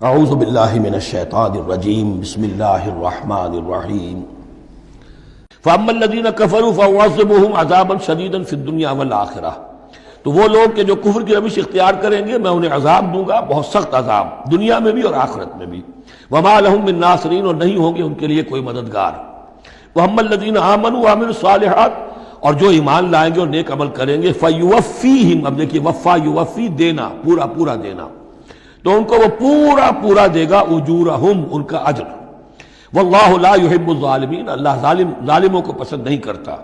اعوذ باللہ من الشیطان الرجیم بسم اللہ الرحمن الرحیم فاما الذین کفروا فاعذبهم عذابا شدیدا فی الدنیا والآخرہ، تو وہ لوگ کہ جو کفر کی روش اختیار کریں گے میں انہیں عذاب دوں گا، بہت سخت عذاب، دنیا میں بھی اور آخرت میں بھی۔ وما لهم من ناصرین، اور نہیں ہوں گے ان کے لیے کوئی مددگار۔ واما الذین آمنوا وعملوا الصالحات، اور جو ایمان لائیں گے اور نیک عمل کریں گے، فیوفیہم، اب دیکھیے وفا یوفی، دینا، پورا پورا دینا، تو ان کو وہ پورا پورا دے گا، اجورہم، ان کا اجر۔ واللہ لا یحب الظالمین، اللہ ظالموں کو پسند نہیں کرتا۔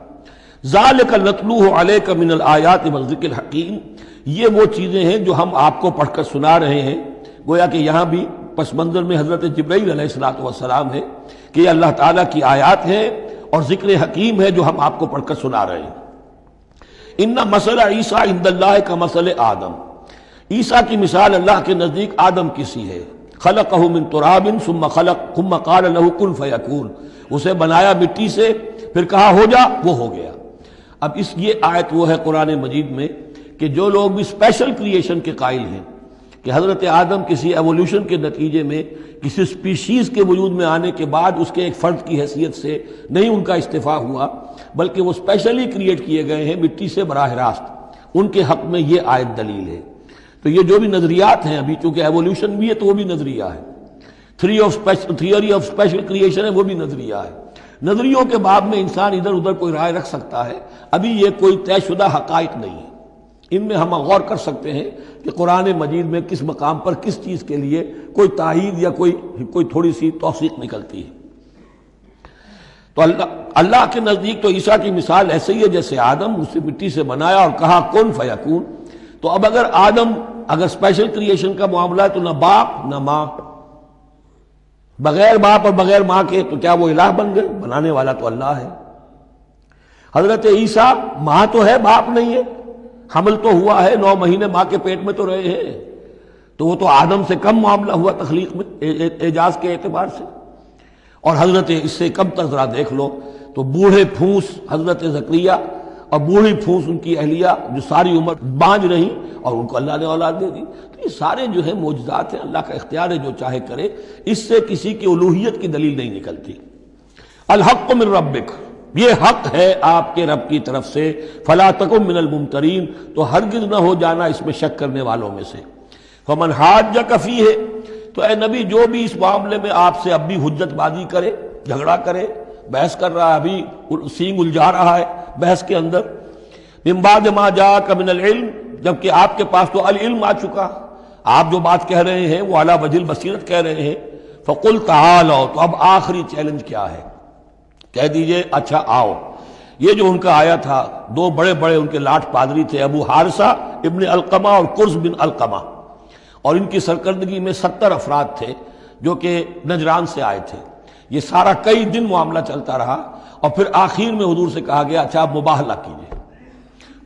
ذالک نتلوہ علیک من الآیات والذکر الحکیم، یہ وہ چیزیں ہیں جو ہم آپ کو پڑھ کر سنا رہے ہیں۔ گویا کہ یہاں بھی پس منظر میں حضرت جبرائیل علیہ الصلوۃ والسلام ہے کہ یہ اللہ تعالیٰ کی آیات ہیں اور ذکر حکیم ہے جو ہم آپ کو پڑھ کر سنا رہے ہیں۔ ان مثل عیسیٰ عند اللہ کمثل آدم، عیسیٰ کی مثال اللہ کے نزدیک آدم کی سی ہے۔ خلقہ من تراب ثم قال له کن فیکون، اسے بنایا مٹی سے پھر کہا ہو جا، وہ ہو گیا۔ اب یہ آیت وہ ہے قرآن مجید میں کہ جو لوگ بھی اسپیشل کریشن کے قائل ہیں کہ حضرت آدم کسی ایولیوشن کے نتیجے میں کسی اسپیشیز کے وجود میں آنے کے بعد اس کے ایک فرد کی حیثیت سے نہیں ان کا استفاع ہوا، بلکہ وہ اسپیشلی کریٹ کیے گئے ہیں مٹی سے براہ راست، ان کے حق میں یہ آیت دلیل ہے۔ تو یہ جو بھی نظریات ہیں ابھی، چونکہ ایولیوشن بھی ہے تو وہ بھی نظریہ ہے، تھیوری آف اسپیشل کریشن ہے وہ بھی نظریہ ہے۔ نظریوں کے باب میں انسان ادھر ادھر کوئی رائے رکھ سکتا ہے، ابھی یہ کوئی طے شدہ حقائق نہیں ہے۔ ان میں ہم غور کر سکتے ہیں کہ قرآن مجید میں کس مقام پر کس چیز کے لیے کوئی تائید یا کوئی تھوڑی سی توثیق نکلتی ہے۔ تو اللہ کے نزدیک تو عیسیٰ کی مثال ایسے ہی ہے جیسے آدم، اسے مٹی سے بنایا اور کہا کن فیکون۔ تو اب اگر آدم اگر اسپیشل کریشن کا معاملہ ہے تو نہ باپ نہ ماں، بغیر باپ اور بغیر ماں کے، تو کیا وہ الہ بن گئے؟ بنانے والا تو اللہ ہے۔ حضرت عیسیٰ ماں تو ہے، باپ نہیں ہے، حمل تو ہوا ہے، 9 مہینے ماں کے پیٹ میں تو رہے ہیں، تو وہ تو آدم سے کم معاملہ ہوا تخلیق میں اعجاز کے اعتبار سے۔ اور حضرت اس سے کم تر ذرا دیکھ لو تو بوڑھے پھونس حضرت زکریا اور بوڑھی پھونس ان کی اہلیہ جو ساری عمر بانج رہی اور ان کو اللہ نے اولاد دے دی۔ تو یہ سارے جو ہے معجزات ہیں، اللہ کا اختیار ہے، جو چاہے کرے، اس سے کسی کی الوہیت کی دلیل نہیں نکلتی۔ الحق من ربک، یہ حق ہے آپ کے رب کی طرف سے، فلا تکن من الممترین، تو ہرگز نہ ہو جانا اس میں شک کرنے والوں میں سے۔ فمن حاجک فیہ، تو اے نبی جو بھی اس معاملے میں آپ سے اب بھی حجت بازی کرے، جھگڑا کرے، بحث کر رہا ہے، ابھی سینگ الجھا رہا ہے بحث کے اندر، من بعد ما جاءک من العلم، جبکہ آپ کے پاس تو العلم آ چکا، آپ جو بات کہہ رہے ہیں وہ علی وجہ البصیرت کہہ رہے ہیں، فقل تعالوا، تو اب آخری چیلنج کیا ہے؟ کہہ دیجئے اچھا آؤ۔ یہ جو ان کا آیا تھا، 2 بڑے بڑے ان کے لاٹ پادری تھے، ابو حارثہ ابن علقمہ اور قرظ بن علقمہ، اور ان کی سرکردگی میں 70 افراد تھے جو کہ نجران سے آئے تھے۔ یہ سارا کئی دن معاملہ چلتا رہا، اور پھر آخر میں حضور سے کہا گیا اچھا آپ مباہلہ کیجئے،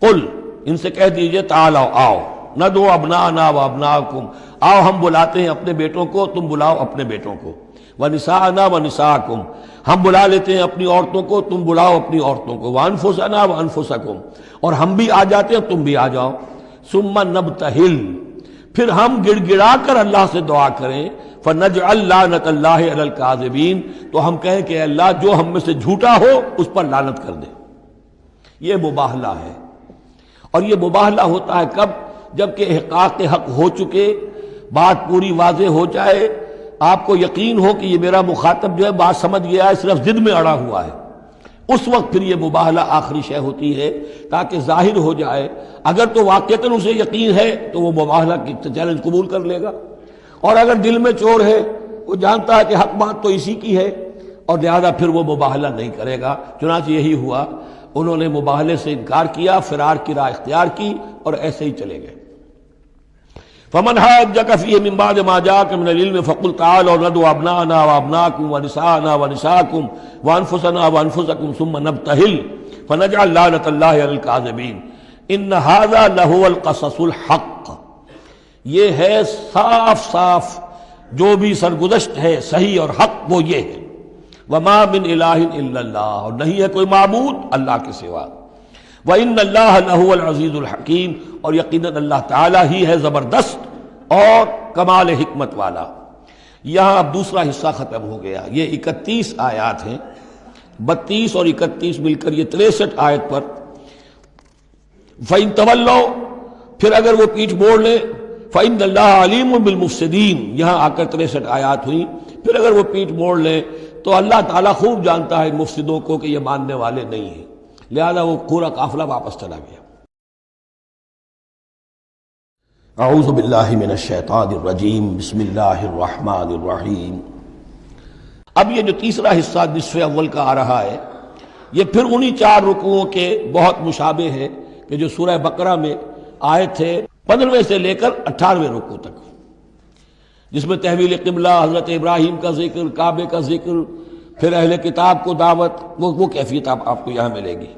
قل، ان سے کہہ دیجئے تعالوا، آؤ، ندعو ابناءنا وابناءکم، آؤ ہم بلاتے ہیں اپنے بیٹوں کو، تم بلاؤ اپنے بیٹوں کو، ونساءنا ونساءکم، ہم بلا لیتے ہیں اپنی عورتوں کو، تم بلاؤ اپنی عورتوں کو، وانفسنا وانفسکم، اور ہم بھی آ جاتے ہیں تم بھی آ جاؤ، ثم نبتہل، پھر ہم گڑ گڑا کر اللہ سے دعا کریں، فنجعل لعنت اللہ علی الکاذبین، تو ہم کہیں کہ اے اللہ جو ہم میں سے جھوٹا ہو اس پر لعنت کر دے۔ یہ مباہلہ ہے، اور یہ مباہلہ ہوتا ہے کب؟ جب کہ احقاق حق ہو چکے، بات پوری واضح ہو جائے، آپ کو یقین ہو کہ یہ میرا مخاطب جو ہے بات سمجھ گیا ہے، صرف ضد میں اڑا ہوا ہے، اس وقت پھر یہ مباہلہ آخری شے ہوتی ہے تاکہ ظاہر ہو جائے۔ اگر تو واقعتاً اسے یقین ہے تو وہ مباہلہ کی چیلنج قبول کر لے گا، اور اگر دل میں چور ہے، وہ جانتا ہے کہ حق بات تو اسی کی ہے، اور لہذا پھر وہ مباہلہ نہیں کرے گا۔ چنانچہ یہی ہوا، انہوں نے مباہلے سے انکار کیا، فرار کی راہ اختیار کی، اور ایسے ہی چلے گئے۔ فمن حاجک فیہ من بعد ما جاءک من العلم فقل تعالوا ندعو ابناءنا وابناءکم ونساءنا ونساءکم وانفسنا وانفسکم ثم نبتہل فنجعل لعنت اللہ علی الکاذبین ان ھذا لہو القصص الحق، یہ ہے صاف صاف جو بھی سرگزشت ہے صحیح اور حق، وہ یہ ہے۔ وما من الہ الا اللہ، اور نہیں ہے کوئی معبود اللہ کے سوا۔ وَإِنَّ اللَّهَ لَهُوَ الْعَزِيزُ الْحَكِيمُ، اور یقیناً اللہ تعالیٰ ہی ہے زبردست اور کمال حکمت والا۔ یہاں اب دوسرا حصہ ختم ہو گیا. یہ 31 آیات ہیں، 32 اور 31 مل کر یہ 63 آیت پر. فَإِن تَوَلَّوْا، پھر اگر وہ پیٹھ موڑ لیں، فَإِنَّ اللَّهَ عَلِيمٌ بِالْمُفْسِدِينَ، یہاں آ کر 63 آیات ہوئی. پھر اگر وہ پیٹھ موڑ لیں تو اللہ تعالیٰ خوب جانتا ہے مفسدوں کو کہ یہ ماننے والے نہیں ہیں، لہذا وہ پورا قافلہ واپس چلا گیا. اعوذ باللہ من الشیطان الرجیم، بسم اللہ الرحمن الرحیم. اب یہ جو تیسرا حصہ نصف اول کا آ رہا ہے، یہ پھر انہی 4 رکوعوں کے بہت مشابہ ہے کہ جو سورہ بقرہ میں آئے تھے 15ویں سے لے کر 18ویں رکوع تک، جس میں تحویل قبلہ، حضرت ابراہیم کا ذکر، کعبے کا ذکر، پھر اہل کتاب کو دعوت، وہ کیفیت آپ کو یہاں ملے گی.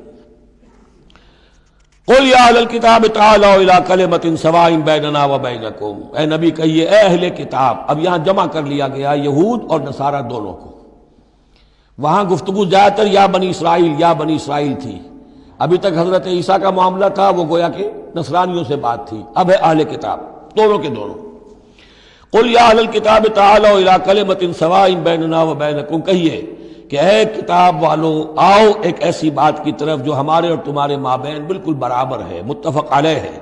قُلْ يَا أَهْلَ الْكِتَابِ تَعَالَوْا إِلَىٰ كَلِمَةٍ سَوَاءٍ بَيْنَنَا وَبَيْنَكُمْ، اے نبی کہیے اے اہل کتاب. اب یہاں جمع کر لیا گیا یہود اور نصارہ دونوں کو. وہاں گفتگو زیادہ تر یا بنی اسرائیل تھی. ابھی تک حضرت عیسیٰ کا معاملہ تھا، وہ گویا کہ نصرانیوں سے بات تھی. اب ہے اہل کتاب، دونوں کے دونوں. قُلْ يَا أَهْلَ الْكِتَابِ تَعَالَوْا إِلَىٰ كَلِمَةٍ سَوَاءٍ بَيْنَنَا وَبَيْنَكُمْ، کہیے کہ اے کتاب والو آؤ ایک ایسی بات کی طرف جو ہمارے اور تمہارے مابین بالکل برابر ہے، متفق علیہ ہے.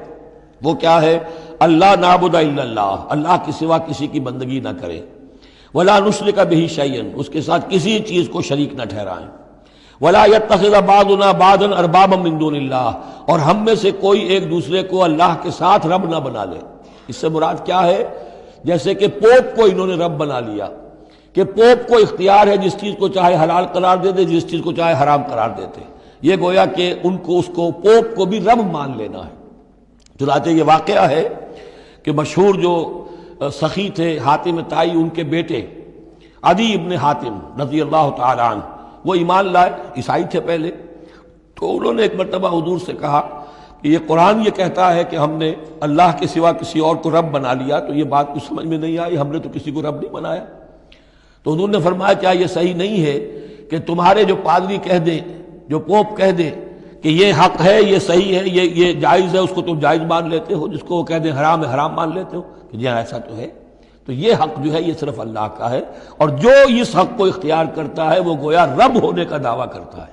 وہ کیا ہے؟ اللہ نعبد الا اللہ، اللہ کے سوا کسی کی بندگی نہ کرے. ولا نشرک بہ شیئا، اس کے ساتھ کسی چیز کو شریک نہ ٹھہرائیں. ولا یتخذ بعضنا بعضا اربابا من دون اللہ، اور ہم میں سے کوئی ایک دوسرے کو اللہ کے ساتھ رب نہ بنا لے. اس سے مراد کیا ہے؟ جیسے کہ پوپ کو انہوں نے رب بنا لیا، کہ پوپ کو اختیار ہے جس چیز کو چاہے حلال قرار دے دے، جس چیز کو چاہے حرام قرار دیتے. یہ گویا کہ ان کو اس کو پوپ کو بھی رب مان لینا ہے. چنانچہ یہ واقعہ ہے کہ مشہور جو سخی تھے حاتم طائی، ان کے بیٹے عدی ابن حاتم رضی اللہ تعالی عنہ، وہ ایمان لائے، عیسائی تھے پہلے. تو انہوں نے ایک مرتبہ حضور سے کہا کہ یہ قرآن یہ کہتا ہے کہ ہم نے اللہ کے سوا کسی اور کو رب بنا لیا، تو یہ بات کچھ سمجھ میں نہیں آئی، ہم نے تو کسی کو رب نہیں بنایا. تو انہوں نے فرمایا کیا یہ صحیح نہیں ہے کہ تمہارے جو پادری کہہ دے، جو پوپ کہہ دے کہ یہ حق ہے، یہ صحیح ہے، یہ جائز ہے، اس کو تم جائز مان لیتے ہو، جس کو وہ کہہ دیں حرام ہے حرام مان لیتے ہو کہ جی ہاں ایسا تو ہے. تو یہ حق جو ہے یہ صرف اللہ کا ہے، اور جو اس حق کو اختیار کرتا ہے وہ گویا رب ہونے کا دعویٰ کرتا ہے.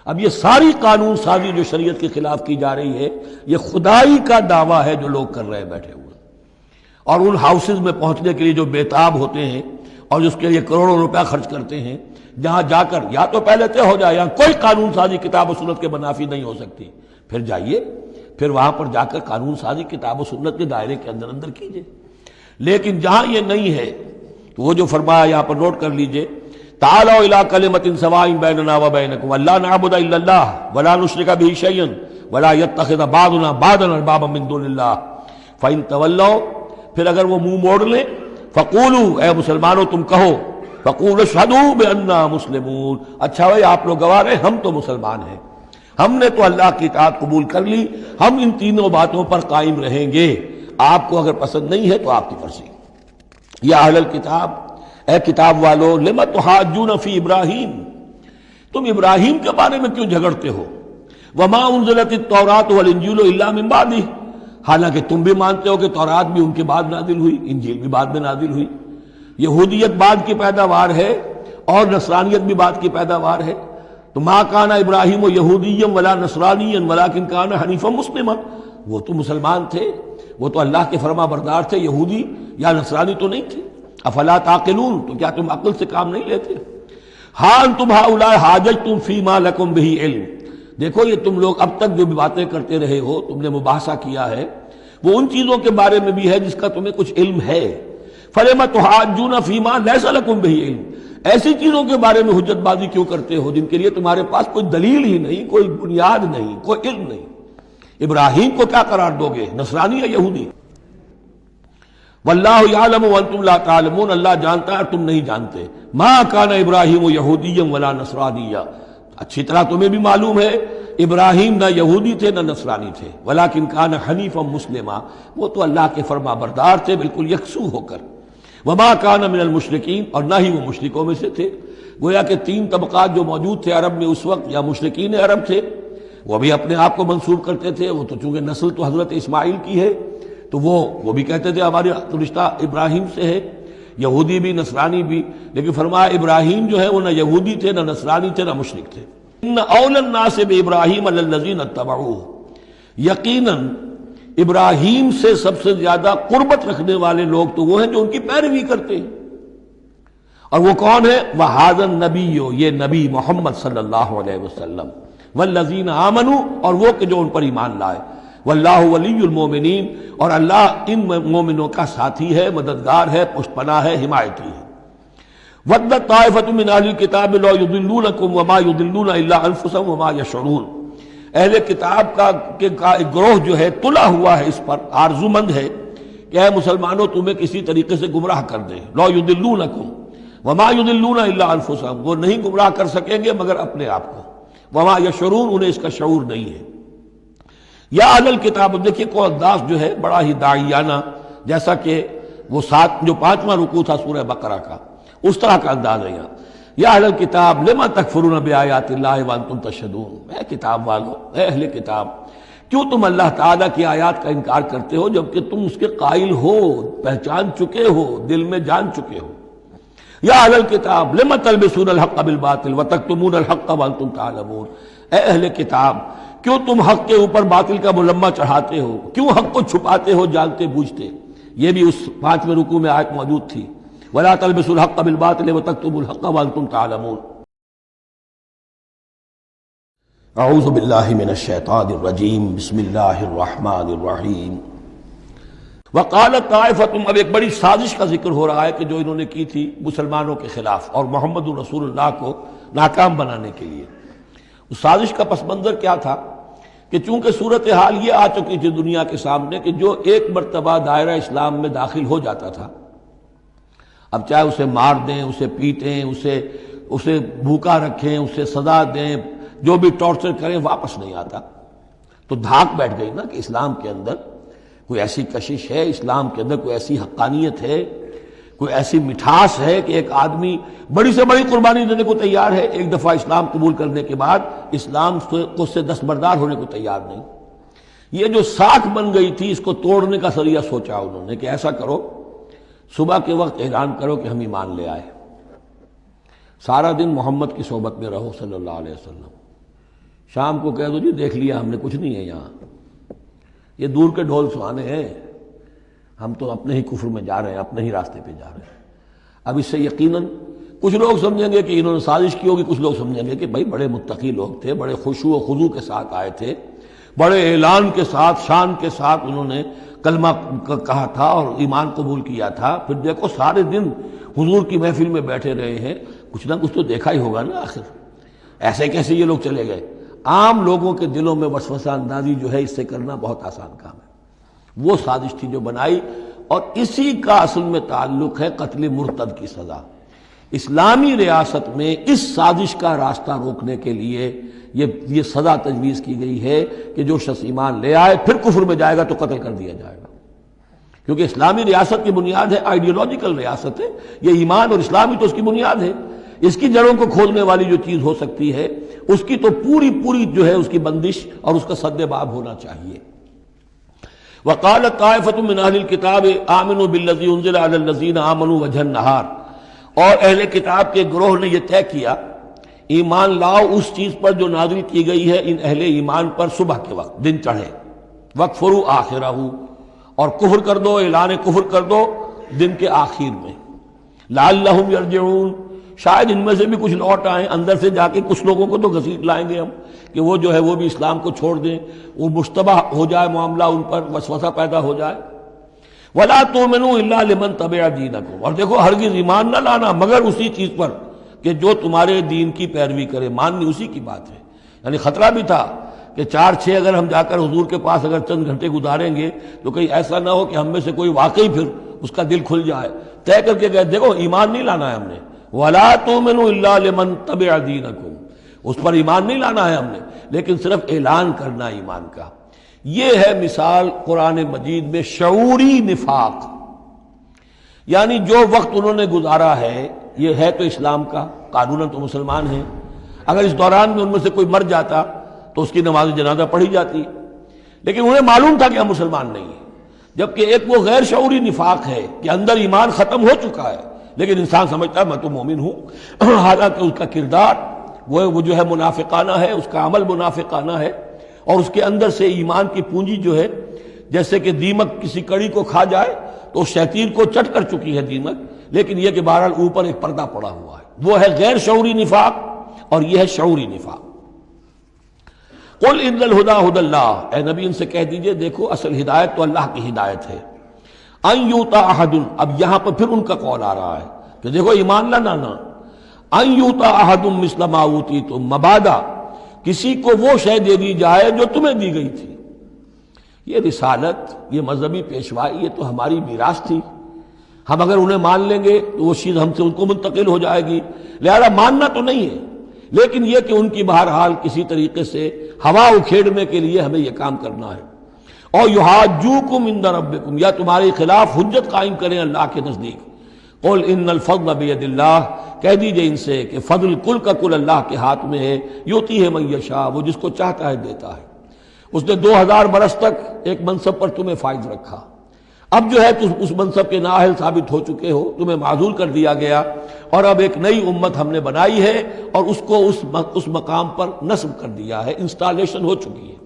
اب یہ ساری قانون سازی جو شریعت کے خلاف کی جا رہی ہے، یہ خدائی کا دعویٰ ہے جو لوگ کر رہے ہیں بیٹھے ہوئے. اور ان ہاؤسز میں پہنچنے کے لیے جو بےتاب ہوتے ہیں اور جس کے لیے کروڑوں روپیہ خرچ کرتے ہیں، جہاں جا کر یا تو پہلے طے ہو جائے یہاں کوئی قانون سازی کتاب و سنت کے منافی نہیں ہو سکتی، پھر جائیے، پھر وہاں پر جا کر قانون سازی کتاب و سنت کے دائرے کے اندر اندر کیجیے. لیکن جہاں یہ نہیں ہے تو وہ جو فرمایا یہاں پر نوٹ کر لیجئے، تعالوا الی کلمۃ سواء بیننا وبینکم اللہ نعبد الا اللہ ولا نشرک بہ شیئا ولا یتخذ بعضنا بعضا اربابا من دون اللہ فإن تولوا، پھر اگر وہ منہ موڑ لیں، فقولوا، اے مسلمانوں تم کہو، فقولوا اشہدوا بأننا مسلمون، اچھا بھائی آپ لوگ گواہ رہے ہم تو مسلمان ہیں، ہم نے تو اللہ کی اطاعت قبول کر لی، ہم ان تینوں باتوں پر قائم رہیں گے. آپ کو اگر پسند نہیں ہے تو آپ کی مرضی. یا اہل الکتاب، اے کتاب والو، لم تحاجون فی ابراہیم، تم ابراہیم کے بارے میں کیوں جھگڑتے ہو؟ وما انزلت التوراۃ والانجیل الا من بعدہ، حالانکہ تم بھی مانتے ہو کہ تورات بھی ان کے بعد نازل ہوئی، انجیل بھی بعد میں نازل ہوئی. یہودیت بعد کی پیداوار ہے اور نصرانیت بھی بعد کی پیداوار ہے. تو ما کان ابراہیم یہودیا ولا نصرانیا ولکن کان حنیفا مسلما، وہ تو مسلمان تھے، وہ تو اللہ کے فرما بردار تھے، یہودی یا نصرانی تو نہیں تھے. افلا تعقلون، تو کیا تم عقل سے کام نہیں لیتے؟ ہاں انتم ہؤلاء حاججتم فیما لکم بہ علم، دیکھو یہ تم لوگ اب تک جو بھی باتیں کرتے رہے ہو، تم نے مباحثہ کیا ہے، وہ ان چیزوں کے بارے میں بھی ہے جس کا تمہیں کچھ علم ہے. فلم تحاجون فیما لیس لکم بہ علم، ایسی چیزوں کے بارے میں حجت بازی کیوں کرتے ہو جن کے لیے تمہارے پاس کوئی دلیل ہی نہیں، کوئی بنیاد نہیں، کوئی علم نہیں. ابراہیم کو کیا قرار دو گے، نصرانی یا یہودی؟ واللہ یعلم وانتم لا تعلمون، اللہ جانتا ہے تم نہیں جانتے. ما کان ابراہیم یہودیا ولا نصرانیا، اچھی طرح تمہیں بھی معلوم ہے ابراہیم نہ یہودی تھے نہ نصرانی تھے، ولیکن کان حنیفا مسلما، وہ تو اللہ کے فرما بردار تھے بالکل یکسو ہو کر. وما کان من المشرکین، اور نہ ہی وہ مشرکوں میں سے تھے. گویا کہ 3 طبقات جو موجود تھے عرب میں اس وقت، یا مشرکین عرب تھے، وہ بھی اپنے آپ کو منسوب کرتے تھے، وہ تو چونکہ نسل تو حضرت اسماعیل کی ہے تو وہ بھی کہتے تھے ہمارا رشتہ ابراہیم سے ہے. یہودی بھی نصرانی بھی، لیکن فرمایا ابراہیم جو ہے وہ نہ یہودی تھے نہ نصرانی تھے نہ مشرک تھے۔ ان اول الناس بابراہیم الذین اتبعوہ، یقیناً ابراہیم سے سب سے زیادہ قربت رکھنے والے لوگ تو وہ ہیں جو ان کی پیروی کرتے ہیں، اور وہ کون ہے؟ وَهَذَا النَّبِيُّ، یہ نبی محمد صلی اللہ علیہ وسلم، وَالَّذِينَ آمَنُوا، اور وہ کہ جو ان پر ایمان لائے، وَاللَّهُ وَلِيُّ الْمُؤْمِنِينَ، اور اللہ ان مومنوں کا ساتھی ہے، مددگار ہے، پشت پناہ ہے، حمایتی ہے۔ وَدَّتْ طَائِفَةٌ مِّنْ أَهْلِ الْكِتَابِ لَوْ يُضِلُّونَكُمْ وَمَا يُضِلُّونَ إِلَّا أَنفُسَهُمْ وَمَا يَشْعُرُونَ، اہل کتاب کا ایک گروہ جو ہے تلا ہوا ہے، اس پر آرزو مند ہے کہ اے مسلمانوں تمہیں کسی طریقے سے گمراہ کر دیں۔ لَوْ يُضِلُّونَكُمْ وما يضلون الا انفسهم، وہ نہیں گمراہ کر سکیں گے مگر اپنے آپ کو، وما یشعرون، انہیں اس کا شعور نہیں ہے۔ یا اہل الکتاب، دیکھیے کو انداز جو ہے بڑا ہی داعیانہ، جیسا کہ وہ جو 5واں رکوع تھا سورہ بقرہ کا، اس طرح کا انداز ہے یہاں۔ یا اہل الکتاب لما تکفرون بآیات اللہ وانتم تشہدون، اے کتاب والو، اے اہل کتاب، کیوں تم اللہ تعالیٰ کی آیات کا انکار کرتے ہو جبکہ تم اس کے قائل ہو، پہچان چکے ہو، دل میں جان چکے ہو۔ یا اہل الکتاب لما تلبسون الحق بالباطل وتکتمون الحق وانتم تعلمون، اے اہل کتاب کیوں تم حق کے اوپر باطل کا ملمہ چڑھاتے ہو، کیوں حق کو چھپاتے ہو جانتے بوجھتے۔ یہ بھی اس 5ویں رکوع میں آیت موجود تھی، ولا تلبسوا الحق بالباطل وتکتموا الحق وانتم تعلمون۔ اعوذ باللہ من الشیطان الرجیم، بسم اللہ الرحمن الرحیم۔ وقالت طائفۃ، اب ایک بڑی سازش کا ذکر ہو رہا ہے کہ جو انہوں نے کی تھی مسلمانوں کے خلاف اور محمد رسول اللہ کو ناکام بنانے کے لیے۔ اس سازش کا پس منظر کیا تھا کہ چونکہ صورتحال یہ آ چکی تھی دنیا کے سامنے کہ جو ایک مرتبہ دائرہ اسلام میں داخل ہو جاتا تھا، اب چاہے اسے مار دیں، اسے پیٹیں، اسے بھوکا رکھیں، اسے سزا دیں، جو بھی ٹارچر کریں، واپس نہیں آتا۔ تو دھاک بیٹھ گئی نا کہ اسلام کے اندر کوئی ایسی کشش ہے، اسلام کے اندر کوئی ایسی حقانیت ہے، کوئی ایسی مٹھاس ہے کہ ایک آدمی بڑی سے بڑی قربانی دینے کو تیار ہے، ایک دفعہ اسلام قبول کرنے کے بعد اسلام کو سے دستبردار ہونے کو تیار نہیں۔ یہ جو ساکھ بن گئی تھی، اس کو توڑنے کا ذریعہ سوچا انہوں نے کہ ایسا کرو، صبح کے وقت اعلان کرو کہ ہم ایمان لے آئے، سارا دن محمد کی صحبت میں رہو صلی اللہ علیہ وسلم، شام کو کہہ دو جی دیکھ لیا ہم نے، کچھ نہیں ہے یہاں، یہ دور کے ڈھول سہانے ہیں، ہم تو اپنے ہی کفر میں جا رہے ہیں، اپنے ہی راستے پہ جا رہے ہیں۔ اب اس سے یقیناً کچھ لوگ سمجھیں گے کہ انہوں نے سازش کی ہوگی، کچھ لوگ سمجھیں گے کہ بھائی بڑے متقی لوگ تھے، بڑے خشوع و خضوع کے ساتھ آئے تھے، بڑے اعلان کے ساتھ، شان کے ساتھ انہوں نے کلمہ کہا تھا اور ایمان قبول کیا تھا، پھر دیکھو سارے دن حضور کی محفل میں بیٹھے رہے ہیں، کچھ نہ کچھ تو دیکھا ہی ہوگا نا آخر، ایسے کیسے یہ لوگ چلے گئے۔ عام لوگوں کے دلوں میں وسوسہ اندازی جو ہے اس سے کرنا بہت آسان کام ہے، وہ سازش تھی جو بنائی، اور اسی کا اصل میں تعلق ہے قتل مرتد کی سزا۔ اسلامی ریاست میں اس سازش کا راستہ روکنے کے لیے یہ سزا تجویز کی گئی ہے کہ جو شخص ایمان لے آئے پھر کفر میں جائے گا تو قتل کر دیا جائے گا، کیونکہ اسلامی ریاست کی بنیاد ہے، آئیڈیولوجیکل ریاست ہے یہ، ایمان اور اسلامی تو اس کی بنیاد ہے، اس کی جڑوں کو کھولنے والی جو چیز ہو سکتی ہے اس کی تو پوری جو ہے اس کی بندش اور اس کا سد باب ہونا چاہیے۔ وقالت طائفة من اہل الکتاب آمنوا بالذی انزل علی الذین آمنوا وجہ النہار، اور اہل کتاب کے گروہ نے یہ طے کیا ایمان لاؤ اس چیز پر جو نازل کی گئی ہے ان اہل ایمان پر صبح کے وقت، دن چڑھے، وَاکْفُرُوا آخِرَهُ، اور کفر کر دو، اعلان کفر کر دو دن کے آخر میں، لعلہم یرجعون، شاید ان میں سے بھی کچھ لوٹ آئیں، اندر سے جا کے کچھ لوگوں کو تو گھسیٹ لائیں گے ہم کہ وہ جو ہے وہ بھی اسلام کو چھوڑ دیں، وہ مشتبہ ہو جائے معاملہ، ان پر وسوسہ پیدا ہو جائے۔ وَلَا تُؤْمِنُوا إِلَّا لِمَنْ تَبِعَ دِينَكُمْ، اور دیکھو ہرگز ایمان نہ لانا مگر اسی چیز پر کہ جو تمہارے دین کی پیروی کرے، ماننی اسی کی بات ہے۔ یعنی خطرہ بھی تھا کہ 4-6 اگر ہم جا کر حضور کے پاس اگر چند گھنٹے گزاریں گے تو کہیں ایسا نہ ہو کہ ہم میں سے کوئی واقعی پھر اس کا دل کھل جائے، طے کر کے گئے دیکھو ایمان نہیں لانا ہے ہم نے، وَلَا تُؤْمِنُوا إِلَّا لِمَنْ تَبِعَ دِينَكُمْ، اس پر ایمان نہیں لانا ہے ہم نے، لیکن صرف اعلان کرنا ایمان کا۔ یہ ہے مثال قرآن مجید میں شعوری نفاق، یعنی جو وقت انہوں نے گزارا ہے یہ ہے تو اسلام کا، قانوناً تو مسلمان ہیں، اگر اس دوران میں ان میں سے کوئی مر جاتا تو اس کی نماز جنازہ پڑھی جاتی، لیکن انہیں معلوم تھا کہ ہم مسلمان نہیں ہیں، جبکہ ایک وہ غیر شعوری نفاق ہے کہ اندر ایمان ختم ہو چکا ہے لیکن انسان سمجھتا ہے میں تو مومن ہوں، حالانکہ اس کا کردار وہ جو ہے منافقانہ ہے، اس کا عمل منافقانہ ہے، اور اس کے اندر سے ایمان کی پونجی جو ہے جیسے کہ دیمک کسی کڑی کو کھا جائے تو شیطین کو چٹ کر چکی ہے دیمک، لیکن یہ کہ بہرحال اوپر ایک پردہ پڑا ہوا ہے، وہ ہے غیر شعوری نفاق اور یہ ہے شعوری نفاق۔ قل ان الہدی ھدی اللہ، اے نبی ان سے کہہ دیجئے دیکھو اصل ہدایت تو اللہ کی ہدایت ہے۔ ان یؤتی احد، اب یہاں پر پھر ان کا قول آ رہا ہے کہ دیکھو ایمان لانا نا، ان یؤتی احد مثل ما اوتیتم، مبادا کسی کو وہ شے دے دی جائے جو تمہیں دی گئی تھی۔ یہ رسالت، یہ مذہبی پیشوائی، یہ تو ہماری میراث تھی، ہم اگر انہیں مان لیں گے تو وہ چیز ہم سے ان کو منتقل ہو جائے گی، لہذا ماننا تو نہیں ہے، لیکن یہ کہ ان کی بہرحال کسی طریقے سے ہوا اکھیڑنے کے لیے ہمیں یہ کام کرنا ہے۔ اور یحاجوکم عند ربکم، یا تمہارے خلاف حجت قائم کریں اللہ کے نزدیک۔ قل ان الفضل بید اللہ، کہہ دیجئے ان سے کہ فضل کل کا کل اللہ کے ہاتھ میں ہے، یؤتی ہے من یشاء، وہ جس کو چاہتا ہے دیتا ہے۔ اس نے 2000 برس تک ایک منصب پر تمہیں فائز رکھا، اب جو ہے تم اس منصب کے نااہل ثابت ہو چکے ہو، تمہیں معزول کر دیا گیا، اور اب ایک نئی امت ہم نے بنائی ہے اور اس کو اس مقام پر نصب کر دیا ہے، انسٹالیشن ہو چکی ہے۔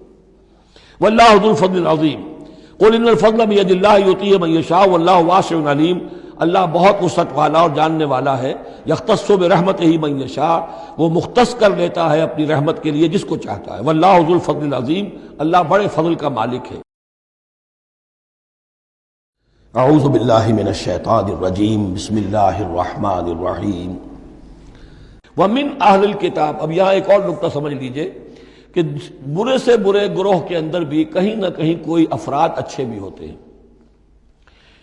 واللہ ذو الفضل العظیم، قل ان الفضل بید اللہ یؤتیہ من یشاء واللہ واسع علیم، اللہ بہت وسعت والا اور جاننے والا ہے۔ یختص برحمتہ من یشاء، وہ مختص کر لیتا ہے اپنی رحمت کے لیے جس کو چاہتا ہے۔ واللہ ذو الفضل العظیم، اللہ بڑے فضل کا مالک ہے۔ اعوذ باللہ من الشیطان الرجیم، بسم اللہ الرحمن الرحیم۔ ومن اہل الکتاب، اب یہاں ایک اور نقطہ سمجھ لیجئے کہ برے سے برے گروہ کے اندر بھی کہیں نہ کہیں کوئی افراد اچھے بھی ہوتے ہیں۔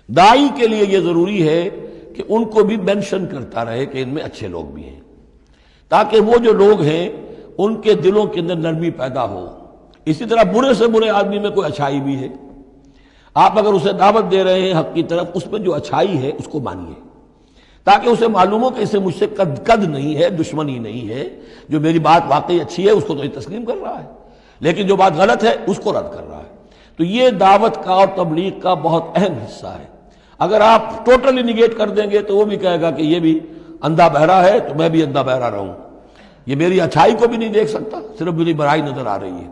داعی کے لیے یہ ضروری ہے کہ ان کو بھی مینشن کرتا رہے کہ ان میں اچھے لوگ بھی ہیں، تاکہ وہ جو لوگ ہیں ان کے دلوں کے اندر نرمی پیدا ہو۔ اسی طرح برے سے برے آدمی میں کوئی اچھائی بھی ہے، آپ اگر اسے دعوت دے رہے ہیں حق کی طرف، اس میں جو اچھائی ہے اس کو مانیے، تاکہ اسے معلوم ہو کہ اسے مجھ سے قد نہیں ہے، دشمنی نہیں ہے، جو میری بات واقعی اچھی ہے اس کو تو یہ تسلیم کر رہا ہے، لیکن جو بات غلط ہے اس کو رد کر رہا ہے۔ تو یہ دعوت کا اور تبلیغ کا بہت اہم حصہ ہے۔ اگر آپ ٹوٹلی نگیٹ کر دیں گے تو وہ بھی کہے گا کہ یہ بھی اندھا بہرا ہے تو میں بھی اندھا بہرا رہوں، یہ میری اچھائی کو بھی نہیں دیکھ سکتا، صرف میری برائی نظر آ رہی ہے۔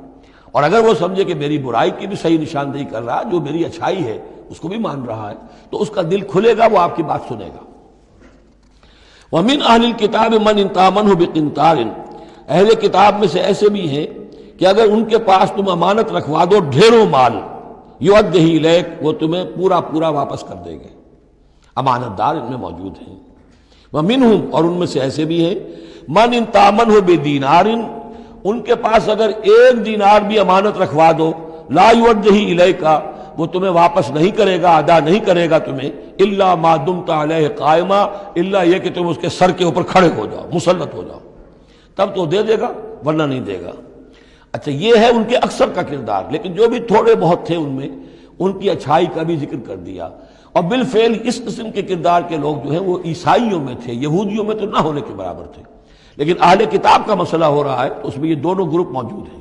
اور اگر وہ سمجھے کہ میری برائی کی بھی صحیح نشاندہی کر رہا ہے، جو میری اچھائی ہے اس کو بھی مان رہا ہے، تو اس کا دل کھلے گا، وہ آپ کی بات سنے گا۔ وَمِنْ أَهْلِ الْكِتَابِ مَنْ إِنْ تَأْمَنْهُ بِقِنْطَارٍ، اہل کتاب میں سے ایسے بھی ہیں کہ اگر ان کے پاس تم امانت رکھوا دو ڈھیروں مال، یؤدہ الیک، وہ تمہیں پورا پورا واپس کر دیں گے۔ امانت دار ان میں موجود ہیں۔ وَمِنْهُمْ، اور ان میں سے ایسے بھی ہیں، مَنْ إِنْ تَأْمَنْهُ بِدِینَارٍ، ان کے پاس اگر ایک دینار بھی امانت رکھوا دو، لا یؤدہ الیک، وہ تمہیں واپس نہیں کرے گا، ادا نہیں کرے گا تمہیں، الا ما دمت علیہ قائما، الا یہ کہ تم اس کے سر کے اوپر کھڑے ہو جاؤ، مسلط ہو جاؤ، تب تو دے دے گا ورنہ نہیں دے گا۔ اچھا یہ ہے ان کے اکثر کا کردار، لیکن جو بھی تھوڑے بہت تھے ان میں ان کی اچھائی کا بھی ذکر کر دیا۔ اور بالفعل اس قسم کے کردار کے لوگ جو ہیں وہ عیسائیوں میں تھے، یہودیوں میں تو نہ ہونے کے برابر تھے، لیکن اہل کتاب کا مسئلہ ہو رہا ہے تو اس میں یہ دونوں گروپ موجود ہیں۔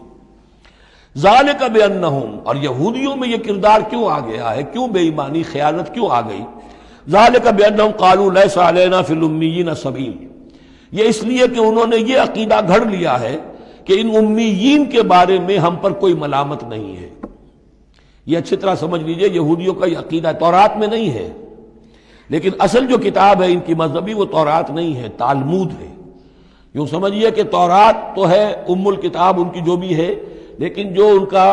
ذالک بانہم، اور یہودیوں میں یہ کردار کیوں آ گیا ہے، کیوں بے ایمانی خیانت کیوں آ گئی؟ ذالک بانہم قالوا لیس علینا فی الامیین سبیل، یہ اس لیے کہ انہوں نے یہ عقیدہ گھڑ لیا ہے کہ ان امیین کے بارے میں ہم پر کوئی ملامت نہیں ہے۔ یہ اچھی طرح سمجھ لیجئے، یہودیوں کا یہ عقیدہ تورات میں نہیں ہے، لیکن اصل جو کتاب ہے ان کی مذہبی وہ تورات نہیں ہے، تالمود ہے۔ یوں سمجھیے کہ تورات تو ہے ام الکتاب ان کی جو بھی ہے، لیکن جو ان کا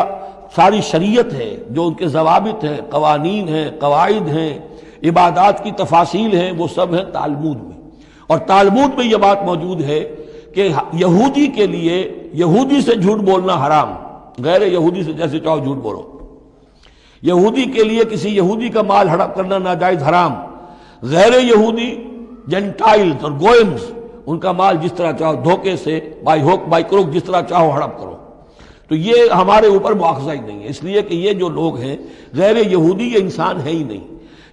ساری شریعت ہے، جو ان کے ضوابط ہیں، قوانین ہیں، قواعد ہیں، عبادات کی تفاصیل ہیں، وہ سب ہیں تالمود میں۔ اور تالمود میں یہ بات موجود ہے کہ یہودی کے لیے یہودی سے جھوٹ بولنا حرام، غیر یہودی سے جیسے چاہو جھوٹ بولو۔ یہودی کے لیے کسی یہودی کا مال ہڑپ کرنا ناجائز حرام، غیر یہودی جنٹائلز اور گوئمز ان کا مال جس طرح چاہو دھوکے سے، بائی ہوک بائی کروک، جس طرح چاہو ہڑپ کرو۔ تو یہ ہمارے اوپر مواخذہ ہی نہیں ہے، اس لیے کہ یہ جو لوگ ہیں غیر یہودی یہ انسان ہے ہی نہیں،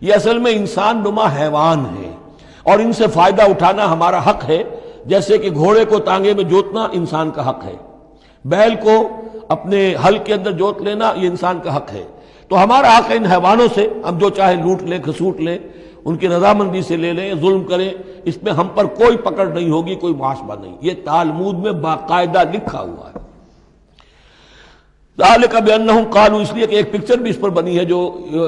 یہ اصل میں انسان نما حیوان ہے، اور ان سے فائدہ اٹھانا ہمارا حق ہے، جیسے کہ گھوڑے کو تانگے میں جوتنا انسان کا حق ہے، بیل کو اپنے ہل کے اندر جوت لینا یہ انسان کا حق ہے، تو ہمارا حق ان حیوانوں سے ہم جو چاہے لوٹ لیں کھسوٹ لیں، ان کی رضامندی سے لے لیں، ظلم کریں، اس میں ہم پر کوئی پکڑ نہیں ہوگی، کوئی محاسبہ نہیں۔ یہ تالمود میں باقاعدہ لکھا ہوا ہے۔ ذالک بانہم قالوا، اس لیے کہ ایک پکچر بھی اس پر بنی ہے جو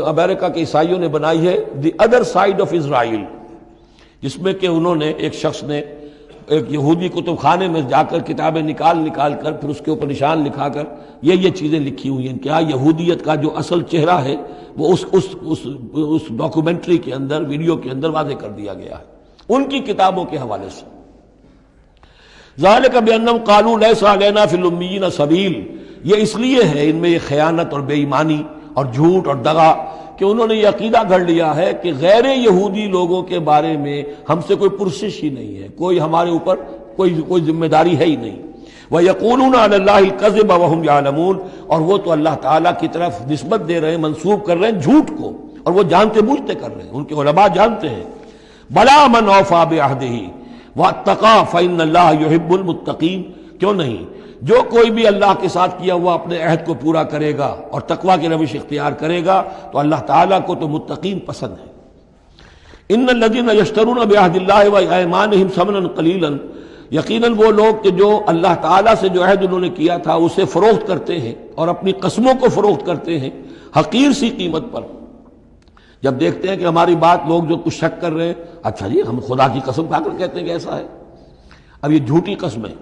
امریکہ کے عیسائیوں نے بنائی ہے، the other side of Israel, جس میں کہ انہوں نے ایک شخص نے ایک یہودی کتب خانے میں جا کر کتابیں نکال کر پھر اس کے اوپر نشان لکھا کر یہ چیزیں لکھی ہوئی ہیں۔ کیا یہودیت کا جو اصل چہرہ ہے وہ اس ڈاکومنٹری کے اندر، ویڈیو کے اندر واضح کر دیا گیا ہے ان کی کتابوں کے حوالے سے۔ ذالک بانہم قالوا لیس علینا فی الامیین سبیل، یہ اس لیے ہے ان میں یہ خیانت اور بے ایمانی اور جھوٹ اور دغا کہ انہوں نے یہ عقیدہ گھڑ لیا ہے کہ غیر یہودی لوگوں کے بارے میں ہم سے کوئی پرسش ہی نہیں ہے، کوئی ہمارے اوپر کوئی ذمہ داری ہے ہی نہیں۔ وَيَقُولُونَ عَلَى اللَّهِ الْكَذِبَ وَهُمْ يَعْلَمُونَ، اور وہ تو اللہ تعالیٰ کی طرف نسبت دے رہے ہیں، منسوب کر رہے ہیں جھوٹ کو، اور وہ جانتے بوجھتے کر رہے ہیں، ان کے علماء جانتے ہیں۔ بَلَا مَنْ أَوْفَىٰ بِعَهْدِهِ وَاتَّقَىٰ فَإِنَّ اللَّهَ يُحِبُّ الْمُتَّقِينَ، کیوں نہیں، جو کوئی بھی اللہ کے ساتھ کیا ہوا اپنے عہد کو پورا کرے گا اور تقویٰ کی روش اختیار کرے گا تو اللہ تعالیٰ کو تو متقین پسند ہے۔ ان الذین یشترون بعہد اللہ وایمانہم ثمنا قلیلا، یقیناً وہ لوگ کہ جو اللہ تعالیٰ سے جو عہد انہوں نے کیا تھا اسے فروخت کرتے ہیں اور اپنی قسموں کو فروخت کرتے ہیں حقیر سی قیمت پر۔ جب دیکھتے ہیں کہ ہماری بات لوگ جو کچھ شک کر رہے ہیں، اچھا جی ہم خدا کی قسم کھا کر کہتے ہیں کہ ایسا ہے، اب یہ جھوٹی قسمیں۔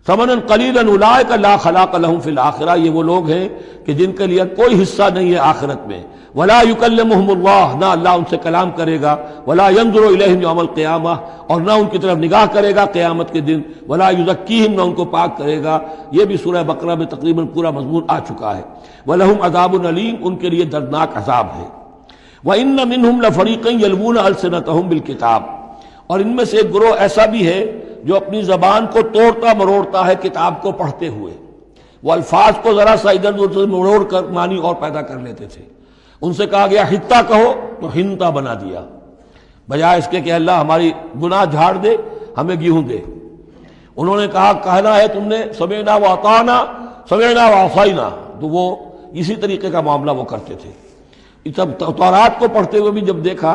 ثمنا قلیلا اولئک لا خلاق لهم فی الآخرہ، یہ وہ لوگ ہیں کہ جن کے لیے کوئی حصہ نہیں ہے آخرت میں۔ ولا یکلمہم اللہ، نہ اللہ ان سے کلام کرے گا۔ ولا ینظر الیہم یوم القیامہ، اور نہ ان کی طرف نگاہ کرے گا قیامت کے دن۔ ولا یزکیہم، نہ ان کو پاک کرے گا۔ یہ بھی سورہ بقرہ میں تقریباً پورا مضمون آ چکا ہے۔ ولہم عذاب علیم، ان کے لیے دردناک عذاب ہے۔ وان منہم لفریقا یلوون السنتہم بالکتاب، اور ان میں سے ایک گروہ ایسا بھی ہے جو اپنی زبان کو توڑتا مروڑتا ہے کتاب کو پڑھتے ہوئے، وہ الفاظ کو ذرا سا ادھر ادھر سے مروڑ کر معنی اور پیدا کر لیتے تھے۔ ان سے کہا گیا حتہ کہو تو ہنتا بنا دیا، بجائے اس کے کہ اللہ ہماری گناہ جھاڑ دے، ہمیں گیہوں دے۔ انہوں نے کہنا ہے تم نے سمعنا واطعنا، سمعنا وعصینا، تو وہ اسی طریقے کا معاملہ وہ کرتے تھے۔ سب تورات کو پڑھتے ہوئے بھی جب دیکھا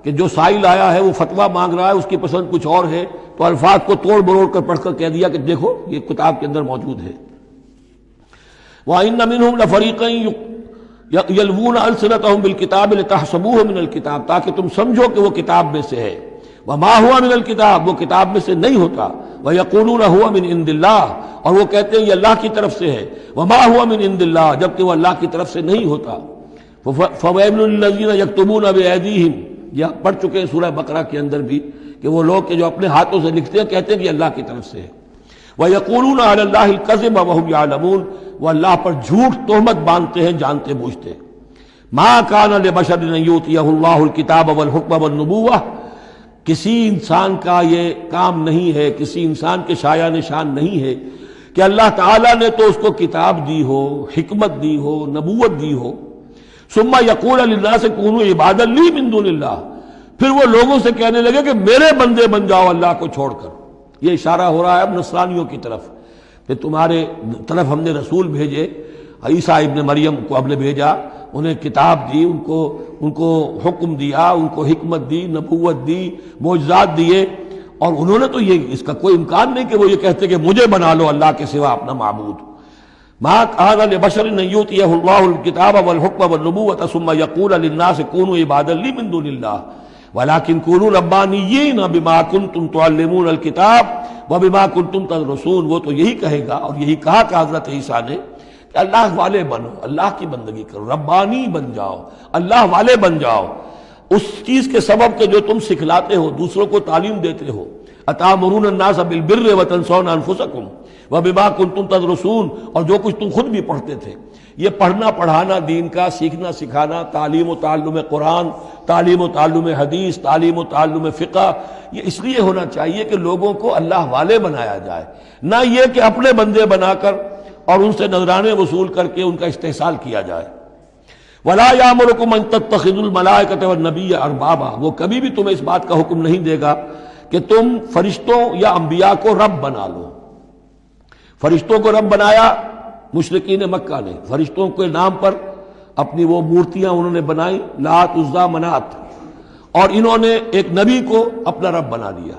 کہ جو سائل آیا ہے وہ فتویٰ مانگ رہا ہے، اس کی پسند کچھ اور ہے، تو الفاظ کو توڑ مروڑ کر پڑھ کر کہہ دیا کہ دیکھو یہ کتاب کے اندر موجود ہے۔ وَإِنَّ مِنْهُمْ لَفَرِيقًا يَلْوُونَ أَلْسِنَتَهُمْ بِالْكِتَابِ لِتَحْسَبُوهُ مِنَ الْكِتَابِ، تاکہ تم سمجھو کہ وہ کتاب میں سے ہے۔ وَمَا هُوَ مِنَ الْكِتَابِ، وہ کتاب میں سے نہیں ہوتا۔ وَيَقُولُونَ هُوَ مِنْ عِنْدِ اللَّهِ، اور وہ کہتے ہیں یہ اللہ کی طرف سے ہے۔ وَمَا هُوَ مِنْ عِنْدِ اللَّهِ، جبکہ وہ اللہ کی طرف سے نہیں ہوتا۔ فَوَيْلٌ لِّلَّذِينَ يَكْتُبُونَ بِأَيْدِيهِمْ، یہ پڑھ چکے ہیں سورہ بقرہ کے اندر بھی کہ وہ لوگ کہ جو اپنے ہاتھوں سے لکھتے ہیں کہتے ہیں کہ اللہ کی طرف سے ہے۔ وَيَقُولُونَ عَلَى اللَّهِ الْكَذِبَ وَهُمْ يَعْلَمُونَ، وہ اللہ پر جھوٹ تہمت باندھتے ہیں جانتے بوجھتے۔ مَا كَانَ لِبَشَرٍ أَن يُؤْتِيَهُ اللَّهُ الْكِتَابَ وَالْحُكْمَ وَالنُّبُوَّةَ، کسی انسان کا یہ کام نہیں ہے، کسی انسان کے شایہ نشان نہیں ہے کہ اللہ تعالیٰ نے تو اس کو کتاب دی ہو، حکمت دی ہو، نبوت دی ہو۔ ثم یقول للناس کونوا عبادا لی من دون اللہ، پھر وہ لوگوں سے کہنے لگے کہ میرے بندے بن جاؤ اللہ کو چھوڑ کر۔ یہ اشارہ ہو رہا ہے اب نصرانیوں کی طرف کہ تمہارے طرف ہم نے رسول بھیجے، عیسیٰ ابن مریم کو ہم نے بھیجا، انہیں کتاب دی، ان کو حکم دیا، ان کو حکمت دی، نبوت دی، معجزات دیے، اور انہوں نے تو یہ اس کا کوئی امکان نہیں کہ وہ یہ کہتے کہ مجھے بنا لو اللہ کے سوا اپنا معبود۔ ما كان لبشر ان يؤتيه الله الكتاب والحكم والنبوة ثم يقول للناس كونوا عبادا لي من دون الله ولكن كونوا ربانيين بما كنتم تعلمون الكتاب وبما كنتم تدرسون۔ وہ تو یہی کہے گا، اور یہی کہا کہ حضرت عیسیٰ نے کہ اللہ والے بنو، اللہ کی بندگی کرو، ربانی بن جاؤ، اللہ والے بن جاؤ، اس چیز کے سبب کہ جو تم سکھلاتے ہو، دوسروں کو تعلیم دیتے ہو۔ اتامرون الناس بالبر وتنسون انفسکم وبما کنتم تدرسون، اور جو کچھ تم خود بھی پڑھتے تھے۔ یہ پڑھنا پڑھانا دین کا، سیکھنا سکھانا، تعلیم و تعلم قرآن، تعلیم و تعلم حدیث، تعلیم و تعلم فقہ، یہ اس لیے ہونا چاہیے کہ لوگوں کو اللہ والے بنایا جائے، نہ یہ کہ اپنے بندے بنا کر اور ان سے نذرانے وصول کر کے ان کا استحصال کیا جائے۔ وَلَا يَأْمُرُكُمْ أَن تَتَّخِذُوا الْمَلَائِكَةَ وَالنَّبِيَّ أَرْبَابًا، وہ کبھی بھی تمہیں اس بات کا حکم نہیں دے گا کہ تم فرشتوں یا انبیاء کو رب بنا لو۔ فرشتوں کو رب بنایا مشرکین مکہ نے، فرشتوں کے نام پر اپنی وہ مورتیاں انہوں نے بنائی، لات، عزا، منات، اور انہوں نے ایک نبی کو اپنا رب بنا دیا۔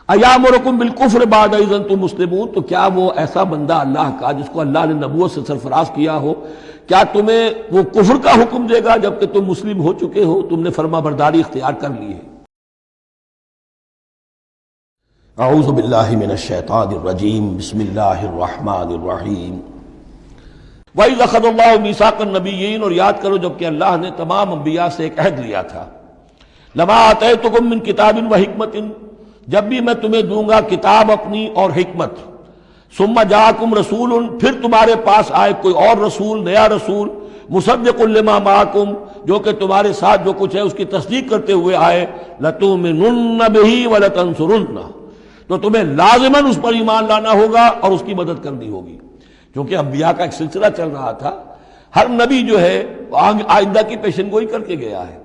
ایامرکم بالکفر بعد اذ انتم مسلمون، تو کیا وہ ایسا بندہ اللہ کا جس کو اللہ نے نبوت سے سرفراز کیا ہو، کیا تمہیں وہ کفر کا حکم دے گا جبکہ تم مسلم ہو چکے ہو، تم نے فرما برداری اختیار کر لی ہے۔ اعوذ باللہ من الشیطان الرجیم، بسم اللہ الرحمن الرحیم۔ وَإِذْ أَخَذَ اللَّهُ مِيثَاقَ النَّبِيِّينَ، اور یاد کرو جب کہ اللہ نے تمام انبیاء سے ایک عہد لیا تھا، لَمَا آتَيْتُكُم مِّن كِتَابٍ وَحِكْمَةٍ، جب بھی میں تمہیں دوں گا کتاب اپنی اور حکمت، ثُمَّ جَاءَكُمْ رَسُولٌ، پھر تمہارے پاس آئے کوئی اور رسول، نیا رسول، مُصَدِّقٌ لِّمَا مَعَكُمْ، جو کہ تمہارے ساتھ جو کچھ ہے اس کی تصدیق کرتے ہوئے آئے، لَتُؤْمِنُنَّ بِهِ وَلَتَنصُرُنَّهُ، تو تمہیں لازماً اس پر ایمان لانا ہوگا اور اس کی مدد کرنی ہوگی۔ کیونکہ انبیاء کا ایک سلسلہ چل رہا تھا، ہر نبی جو ہے آئندہ کی پیشن گوئی کر کے گیا ہے،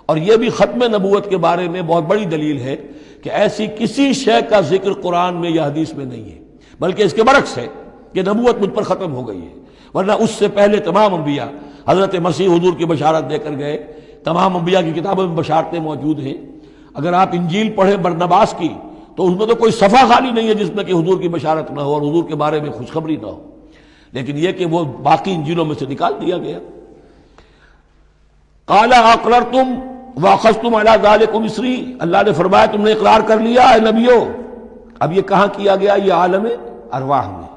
اور یہ بھی ختم نبوت کے بارے میں بہت بڑی دلیل ہے کہ ایسی کسی شے کا ذکر قرآن میں یا حدیث میں نہیں ہے، بلکہ اس کے برعکس ہے کہ نبوت مجھ پر ختم ہو گئی ہے، ورنہ اس سے پہلے تمام انبیاء حضرت مسیح حضور کی بشارت دے کر گئے، تمام انبیاء کی کتابوں میں بشارتیں موجود ہیں۔ اگر آپ انجیل پڑھیں برنباس کی تو اس میں تو کوئی صفحہ خالی نہیں ہے جس میں کہ حضور کی بشارت نہ ہو اور حضور کے بارے میں خوشخبری نہ ہو، لیکن یہ کہ وہ باقی انجیلوں میں سے نکال دیا گیا۔ قال اقررتم واخذتم علی ذلکم اسری، اللہ نے فرمایا تم نے اقرار کر لیا اے نبیوں۔ اب یہ کہاں کیا گیا؟ یہ عالم ارواح میں،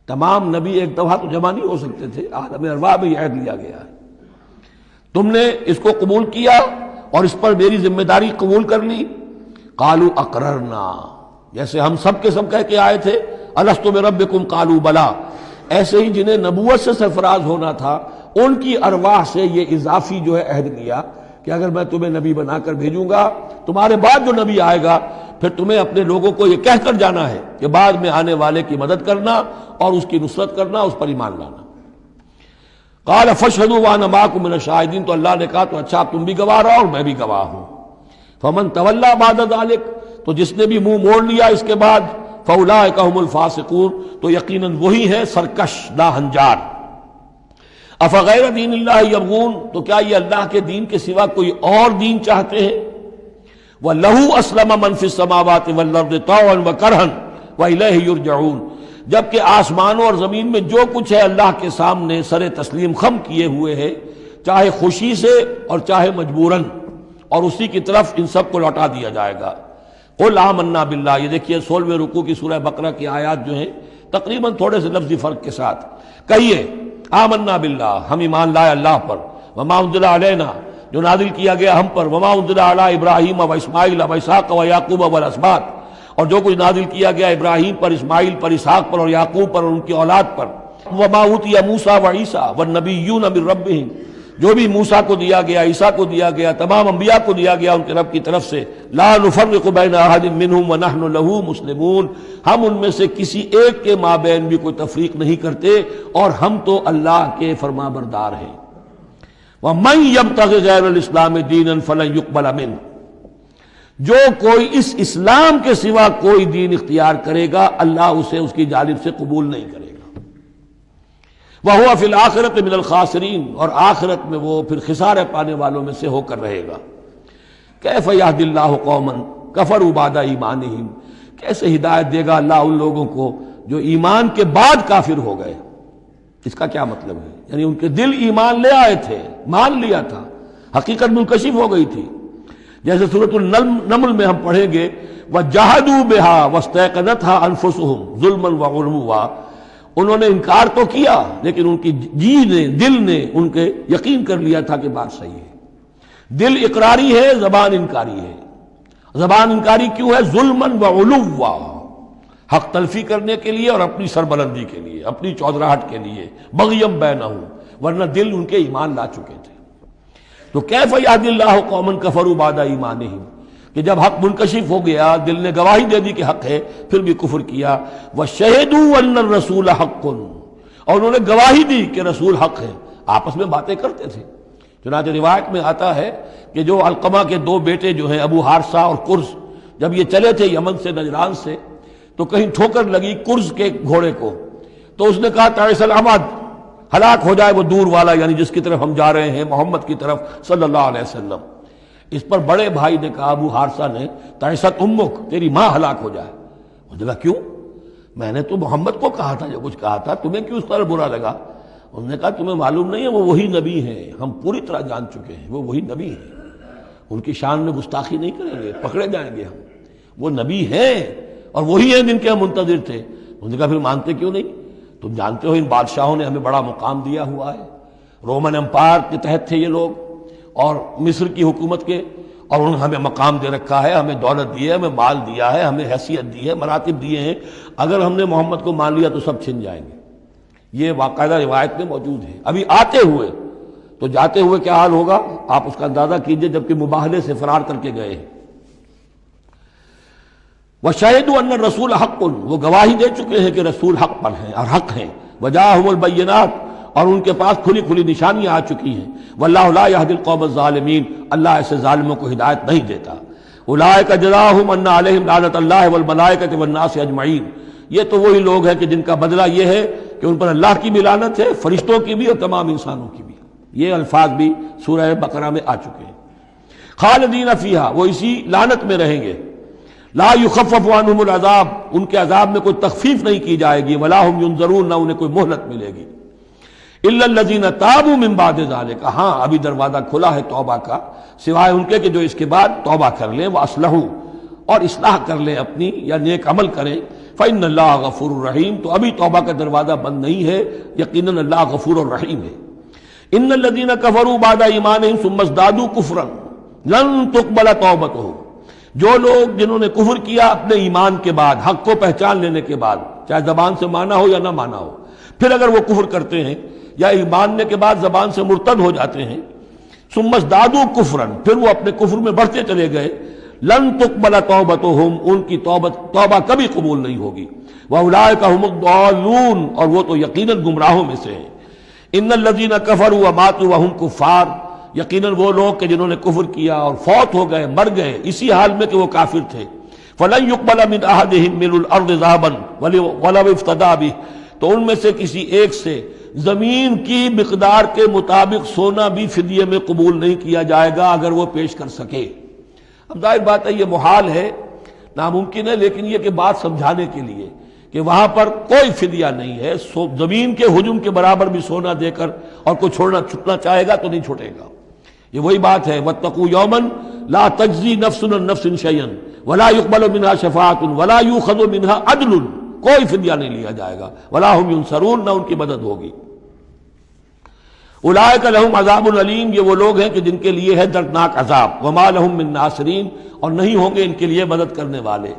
تمام نبی ایک دفعہ تو جمع نہیں ہو سکتے تھے، عالم ارواح میں یہ عہد لیا گیا ہے۔ تم نے اس کو قبول کیا اور اس پر میری ذمہ داری قبول کر لی۔ قالوا اقررنا، جیسے ہم سب کے سب کہہ کے آئے تھے الست بربکم قالوا بلا، ایسے ہی جنہیں نبوت سے سرفراز ہونا تھا ان کی ارواح سے یہ اضافی جو ہے عہد لیا کہ اگر میں تمہیں نبی بنا کر بھیجوں گا، تمہارے بعد جو نبی آئے گا پھر تمہیں اپنے لوگوں کو یہ کہہ کر جانا ہے کہ بعد میں آنے والے کی مدد کرنا اور اس کی نصرت کرنا، اس پر ایمان لانا۔ قال فاشهدوا وانا معكم من الشاهدين، تو اللہ نے کہا تو اچھا تم بھی گواہ رہو اور میں بھی گواہ ہوں۔ فمن تولى بعد ذلك، تو جس نے بھی منہ موڑ لیا اس کے بعد، فاولئک هم الفاسقون، تو یقیناً وہی ہے سرکش ناہنجار۔ افغیر دین اللہ یبغون، تو کیا یہ اللہ کے دین کے سوا کوئی اور دین چاہتے ہیں؟ وَلَهُ أَسْلَمَ مَنْ فِي السَّمَاوَاتِ وَالْأَرْضِ طَوْعًا وَكَرْهًا وَإِلَيْهِ يُرْجَعُونَ، جبکہ آسمانوں اور زمین میں جو کچھ ہے اللہ کے سامنے سر تسلیم خم کیے ہوئے ہے، چاہے خوشی سے اور چاہے مجبوراً، اور اسی کی طرف ان سب کو لوٹا دیا جائے گا۔ قل آمنا باللہ، یہ دیکھیے 16ویں رکوع کی سورہ بقرہ کی آیات جو ہیں تقریباً تھوڑے سے لفظی فرق کے ساتھ، کہیے آمنا باللہ، ہم ایمان لائے اللہ پر، وما انزل علینا، جو نازل کیا گیا ہم پر، وما انزل علی ابراہیم و اسماعیل و اسحاق و یعقوب والاسباط، اور جو کچھ نازل کیا گیا ابراہیم پر، اسماعیل پر، اسحاق پر اور یعقوب پر اور ان کی اولاد پر، وما اوتی موسیٰ و عیسیٰ والنبیون من ربہم، جو بھی موسیٰ کو دیا گیا، عیسیٰ کو دیا گیا، تمام انبیاء کو دیا گیا ان کے رب کی طرف سے، لا نفرق بین احد منہم ونحن لہ مسلمون، ہم ان میں سے کسی ایک کے مابین بھی کوئی تفریق نہیں کرتے اور ہم تو اللہ کے فرما بردار ہیں۔ وَمَن يَبْتَغِ غَيْرَ الْإِسْلَامِ دِينًا فَلَن يُقْبَلَ مِنْهُ، جو کوئی اس اسلام کے سوا کوئی دین اختیار کرے گا اللہ اسے اس کی جانب سے قبول نہیں کرے گا۔ وَهُوَ فِي الْآخِرَةِ مِنَ الْخَاسِرِينَ، اور آخرت میں وہ پھر خسارے پانے والوں میں سے ہو کر رہے گا۔ كَيْفَ يَهْدِي اللَّهُ قَوْمًا كَفَرُوا بَعْدَ إِيمَانِهِمْ، کیسے ہدایت دے گا اللہ ان لوگوں کو جو ایمان کے بعد کافر ہو گئے۔ اس کا کیا مطلب ہے؟ یعنی ان کے دل ایمان لے آئے تھے، مان لیا تھا، حقیقت منکشف ہو گئی تھی، جیسے سورۃ النمل میں ہم پڑھیں گے وَجَحَدُوا بِهَا وَاسْتَيْقَنَتْهَا أَنفُسُهُمْ ظُلْمًا وَعُلُوًّا، انہوں نے انکار تو کیا لیکن ان کی جی نے، دل نے ان کے یقین کر لیا تھا کہ بات صحیح ہے۔ دل اقراری ہے، زبان انکاری ہے۔ زبان انکاری کیوں ہے؟ ظلمًا وعلوا، حق تلفی کرنے کے لیے اور اپنی سربلندی کے لیے، اپنی چودراہٹ کے لیے، بغیم بینہم، ورنہ دل ان کے ایمان لا چکے تھے۔ تو کیف یہدی اللہ قوما کفروا بعد ایمانہم، کہ جب حق منکشف ہو گیا، دل نے گواہی دے دی کہ حق ہے، پھر بھی کفر کیا۔ وَشَهِدُوا أَنَّ الرَّسُولَ حَقٌّ، اور انہوں نے گواہی دی کہ رسول حق ہے، آپس میں باتیں کرتے تھے۔ چنانچہ روایت میں آتا ہے کہ جو علقمہ کے دو بیٹے جو ہیں ابو حارثہ اور کرز، جب یہ چلے تھے یمن سے، نجران سے، تو کہیں ٹھوکر لگی کرز کے گھوڑے کو، تو اس نے کہا تعیس العمد، ہلاک ہو جائے وہ دور والا، یعنی جس کی طرف ہم جا رہے ہیں، محمد کی طرف صلی اللہ علیہ وسلم۔ اس پر بڑے بھائی نے کہا، ابو حارثہ نے، تعست امک، تیری ماں ہلاک ہو جائے۔ انہوں نے کہا کیوں؟ میں نے تو محمد کو کہا تھا جو کچھ کہا تھا، تمہیں کیوں اس طرح برا لگا؟ انہوں نے کہا تمہیں معلوم نہیں ہے وہ وہی نبی ہیں، ہم پوری طرح جان چکے ہیں وہ وہی نبی ہیں، ان کی شان میں گستاخی نہیں کریں گے، پکڑے جائیں گے ہم، وہ نبی ہیں اور وہی ہیں جن کے ہم منتظر تھے۔ انہوں نے کہا پھر مانتے کیوں نہیں؟ تم جانتے ہو ان بادشاہوں نے ہمیں بڑا مقام دیا ہوا ہے، رومن امپائر کے تحت تھے یہ لوگ اور مصر کی حکومت کے، اور انہوں نے ہمیں مقام دے رکھا ہے، ہمیں دولت دی ہے، ہمیں مال دیا ہے، ہمیں حیثیت دی ہے، مراتب دیے ہیں، اگر ہم نے محمد کو مان لیا تو سب چھن جائیں گے۔ یہ باقاعدہ روایت میں موجود ہے۔ ابھی آتے ہوئے تو جاتے ہوئے کیا حال ہوگا آپ اس کا اندازہ کیجئے، جبکہ مباہلے سے فرار کر کے گئے ہیں۔ وَشَهِدُوا أَنَّ الرَّسُولَ حَقٌّ، وہ گواہی دے چکے ہیں کہ رسول حق پر ہیں اور حق ہیں۔ وَجَاءَهُمُ الْبَيِّنَاتُ، اور ان کے پاس کھلی کھلی نشانیاں آ چکی ہیں۔ وَاللَّهُ لَا يَهْدِي الْقَوْمَ الظَّالِمِينَ، اللہ ایسے ظالموں کو ہدایت نہیں دیتا۔ أُولَٰئِكَ جَزَاؤُهُمْ أَنَّ عَلَيْهِمْ لَعْنَةَ اللَّهِ وَالْمَلَائِكَةِ وَالنَّاسِ أَجْمَعِينَ، یہ تو وہی لوگ ہیں کہ جن کا بدلہ یہ ہے کہ ان پر اللہ کی بھی لعنت ہے، فرشتوں کی بھی اور تمام انسانوں کی بھی۔ یہ الفاظ بھی سورہ بقرہ میں آ چکے ہیں۔ خالدین فیہا، وہ اسی لعنت میں رہیں گے۔ لا یخفف عنہم العذاب، ان کے عذاب میں کوئی تخفیف نہیں کی جائے گی۔ ولا ہم ینظرون، نہ انہیں کوئی مہلت ملے گی۔ الا الذین تابوا من بعد ذلک، ہاں ابھی دروازہ کھلا ہے توبہ کا، سوائے ان کے کہ جو اس کے بعد توبہ کر لیں، واصلحوا، اور اصلاح کر لیں اپنی یا نیک عمل کریں۔ فإن اللہ غفور الرحیم، تو ابھی توبہ کا دروازہ بند نہیں ہے، یقیناً اللہ غفور الرحیم ہے۔ ان الذین کفروا بعد ایمانہم ثم ازدادوا کفرا لن تقبل توبتہم، جو لوگ جنہوں نے کفر کیا اپنے ایمان کے بعد، حق کو پہچان لینے کے بعد، چاہے زبان سے مانا ہو یا نہ مانا ہو، پھر اگر وہ کفر کرتے ہیں یا ماننے کے بعد زبان سے مرتد ہو جاتے ہیں، ثم ازدادوا کفرا، پھر وہ اپنے کفر میں بڑھتے چلے گئے، لن تقبل توبتہم، ان کی توبہ کبھی قبول نہیں ہوگی۔ واولئک هم الضالون، اور وہ تو یقیناً گمراہوں میں سے ہیں۔ ان الذین کفروا وماتوا وهم کفار، یقیناً وہ لوگ کہ جنہوں نے کفر کیا اور فوت ہو گئے، مر گئے اسی حال میں کہ وہ کافر تھے، فلن يقبل من احدهم ملء الارض ذهبا ولو افتدى به، تو ان میں سے کسی ایک سے زمین کی مقدار کے مطابق سونا بھی فدیے میں قبول نہیں کیا جائے گا اگر وہ پیش کر سکے۔ اب ظاہر بات ہے یہ محال ہے، ناممکن ہے، لیکن یہ کہ بات سمجھانے کے لیے کہ وہاں پر کوئی فدیہ نہیں ہے، زمین کے حجم کے برابر بھی سونا دے کر اور کوئی چھٹنا چاہے گا تو نہیں چھوٹے گا۔ یہ وہی بات ہے، واتقوا یوما لا تجزی نفس عن نفس شیئا ولا يقبل منها شفاعۃ ولا یؤخذ منها عدل، کوئی فدیہ نہیں لیا جائے گا، ولا هم ینصرون، نہ ان کی مدد ہوگی۔ اولئک لهم عذاب علیم، یہ وہ لوگ ہیں کہ جن کے لیے ہے دردناک عذاب، وما لهم من ناصرین، اور نہیں ہوں گے ان کے لیے مدد کرنے والے۔